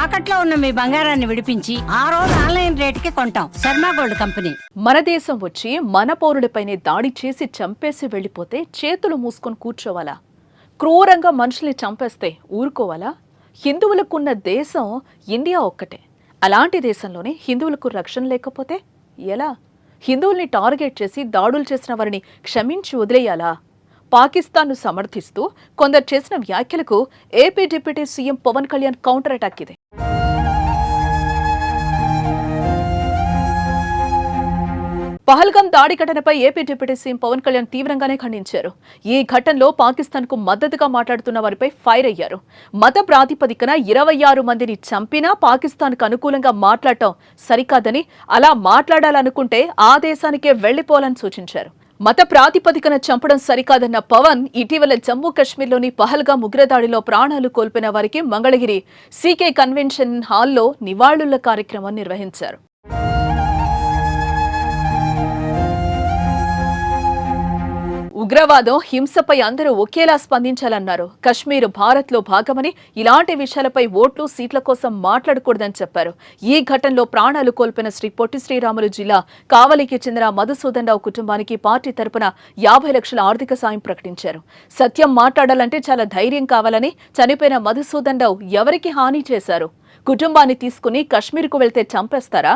తాకట్లో ఉన్న మీ బంగారాన్ని విడిపించి ఆ రోజు ఆన్లైన్ రేటుకి కొంటాం. Sharma gold company. మన దేశం వచ్చి మన పౌరులపైనే దాడి చేసి చంపేసి వెళ్ళిపోతే చేతులు మూసుకొని కూర్చోవాలా? క్రూరంగా మనుషుల్ని చంపేస్తే ఊరుకోవాలా? హిందువులకున్న దేశం ఇండియా ఒక్కటే. అలాంటి దేశంలోనే హిందువులకు రక్షణ లేకపోతే ఎలా? హిందువుల్ని టార్గెట్ చేసి దాడులు చేసిన వారిని క్షమించి వదిలేయాలా? పాకిస్తాన్ను సమర్థిస్తూ కొందరు చేసిన వ్యాఖ్యలకు AP deputy CM Pawan Kalyan counter attack ఇది. పహల్గాం దాడి ఘటనపై AP deputy CM Pawan Kalyan తీవ్రంగానే ఖండించారు. ఈ ఘటనలో పాకిస్తాన్ కు మద్దతుగా మాట్లాడుతున్న వారిపై ఫైర్ అయ్యారు. మత ప్రాతిపదికన 26 మందిని చంపినా పాకిస్తాన్ కు అనుకూలంగా మాట్లాడటం సరికాదని, అలా మాట్లాడాలనుకుంటే ఆ దేశానికే వెళ్లిపోవాలని సూచించారు. మత ప్రాతిపదికన చంపడం సరికాదన్న పవన్ ఇటీవల జమ్మూ కశ్మీర్లోని పహల్గాం ఉగ్రదాడిలో ప్రాణాలు కోల్పోయిన వారికి మంగళగిరి సీకే కన్వెన్షన్ హాల్లో నివాళుల కార్యక్రమం నిర్వహించారు. ఉగ్రవాదం, హింసపై అందరూ ఒకేలా స్పందించాలన్నారు. కశ్మీర్ భారత్లో భాగమని, ఇలాంటి విషయాలపై ఓట్లు, సీట్ల కోసం మాట్లాడకూడదని చెప్పారు. ఈ ఘటనలో ప్రాణాలు కోల్పోయిన శ్రీ పొట్టి శ్రీరాములు జిల్లా కావలికి చెందిన మధుసూదన్ రావు కుటుంబానికి పార్టీ తరపున 50 లక్షల ఆర్థిక సాయం ప్రకటించారు. సత్యం మాట్లాడాలంటే చాలా ధైర్యం కావాలని, చనిపోయిన మధుసూదన్ రావు ఎవరికి హాని చేశారు? కుటుంబాన్ని తీసుకుని కశ్మీర్కు వెళ్తే చంపేస్తారా?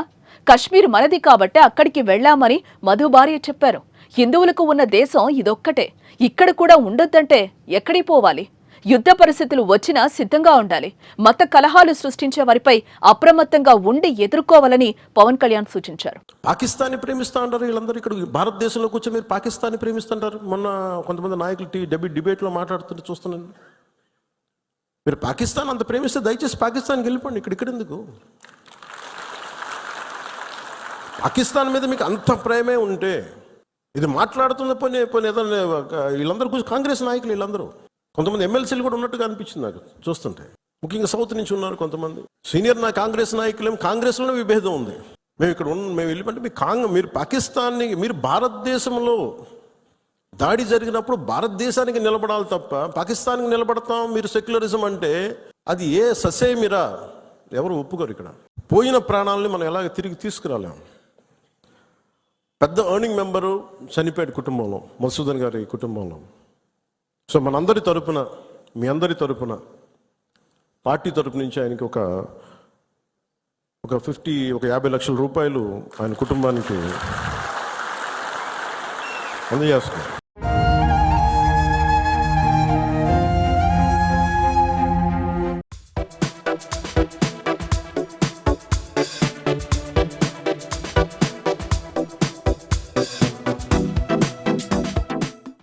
కశ్మీర్ మనది కాబట్టి అక్కడికి వెళ్లామని మధు భార్య చెప్పారు. హిందువులకు ఉన్న దేశం ఇదొక్కటే. ఇక్కడ కూడా ఉండొద్దంటే ఎక్కడికి పోవాలి? యుద్ధ పరిస్థితులు వచ్చినా సిద్ధంగా ఉండాలి. మత కలహాలు సృష్టించే వారిపై అప్రమత్తంగా ఉండి ఎదుర్కోవాలని పవన్ కళ్యాణ్ సూచించారు. పాకిస్తాన్ని ప్రేమిస్తా అంటారు వీళ్ళందరూ. ఇక్కడ భారతదేశంలో కూర్చొని మీరు పాకిస్తాన్ని ప్రేమిస్తుంటారు. మొన్న కొంతమంది నాయకులు డిబేట్లో మాట్లాడుతుంటే చూస్తున్నాను. మీరు పాకిస్తాన్ అంత ప్రేమిస్తే దయచేసి పాకిస్తాన్కి వెళ్ళిపోండి. ఇక్కడ ఎందుకు? పాకిస్తాన్ మీద మీకు అంత ప్రేమే ఉంటే ఇది మాట్లాడుతున్న పని ఏదైనా వీళ్ళందరూ కూర్చొని కాంగ్రెస్ నాయకులు వీళ్ళందరూ, కొంతమంది ఎమ్మెల్సీలు కూడా ఉన్నట్టుగా అనిపించింది నాకు చూస్తుంటే. ముఖ్యంగా సౌత్ నుంచి ఉన్నారు కొంతమంది సీనియర్ కాంగ్రెస్ నాయకులు. కాంగ్రెస్లోనే విభేదం ఉంది. మేము ఇక్కడ మేము వెళ్ళిపోతే మీరు పాకిస్తాన్ని, మీరు భారతదేశంలో దాడి జరిగినప్పుడు భారతదేశానికి నిలబడాలి తప్ప పాకిస్తాన్కి నిలబడతాం మీరు సెక్యులరిజం అంటే అది ఏ ససేమిరా ఎవరు ఒప్పుకోరు. ఇక్కడ పోయిన ప్రాణాలని మనం ఎలాగ తిరిగి తీసుకురాలేము. పెద్ద ఎర్నింగ్ మెంబరు చనిపోయాడు కుటుంబంలో, మధుసూదన్ గారి కుటుంబంలో. సో మనందరి తరపున, మీ అందరి తరపున, పార్టీ తరపు నుంచి ఆయనకి ఒక 50 లక్షల రూపాయలు ఆయన కుటుంబానికి అందజేస్తున్నారు.